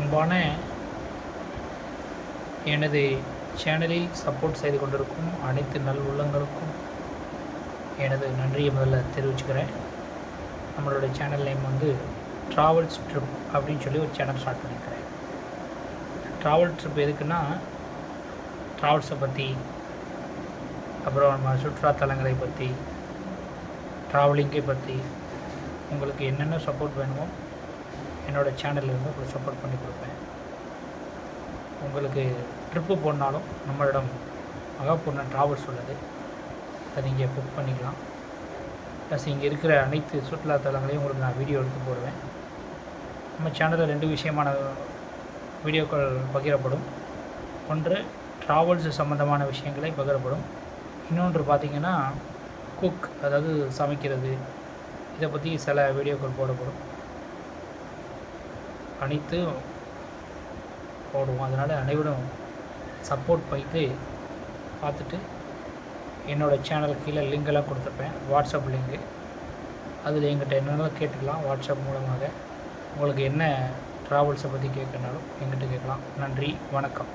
அன்பான எனது சேனலில் சப்போர்ட் செய்து கொண்டிருக்கும் அனைத்து நல் உள்ளங்களுக்கும் எனது நன்றியை முதல்ல தெரிவிச்சுக்கிறேன். நம்மளோட சேனல் நேம் வந்து ட்ராவல்ஸ் ட்ரிப் அப்படின்னு சொல்லி ஒரு சேனல் ஸ்டார்ட் பண்ணியிருக்கிறேன். ட்ராவல் ட்ரிப் எதுக்குன்னா, ட்ராவல்ஸை பற்றி, அப்புறம் நம்ம சுற்றுலாத்தலங்களை பற்றி, ட்ராவலிங்கை பற்றி உங்களுக்கு என்னென்ன சப்போர்ட் வேணுமோ என்னோடய சேனல்லேருந்து உங்களுக்கு சப்போர்ட் பண்ணி கொடுப்பேன். உங்களுக்கு ட்ரிப்பு போனாலும் நம்மளிடம் மகாபூர்ண ட்ராவல்ஸ் உள்ளது. அதை நீங்கள் புக் பண்ணிக்கலாம். ப்ளஸ் இங்கே இருக்கிற அனைத்து சுற்றுலாத்தலங்களையும் உங்களுக்கு நான் வீடியோ எடுத்து போடுவேன். நம்ம சேனலில் 2 விஷயமான வீடியோக்கள் பகிரப்படும். ஒன்று ட்ராவல்ஸ் சம்மந்தமான விஷயங்களை பகிரப்படும். இன்னொன்று பார்த்திங்கன்னா குக், அதாவது சமைக்கிறது, இதை பற்றி சில வீடியோக்கள் போடப்படும். அனைத்து போடுவோம். அதனால் அனைவரும் சப்போர்ட் பண்ணிட்டு பார்த்துட்டு என்னோடய சேனல் கீழே லிங்கெல்லாம் கொடுத்துருப்பேன், வாட்ஸ்அப் லிங்கு. அதில் எங்கிட்ட என்னென்னாலும் கேட்டுக்கலாம். வாட்ஸ்அப் மூலமாக உங்களுக்கு என்ன ட்ராவல்ஸை பற்றி கேட்கனாலும் எங்கிட்ட கேட்கலாம். நன்றி, வணக்கம்.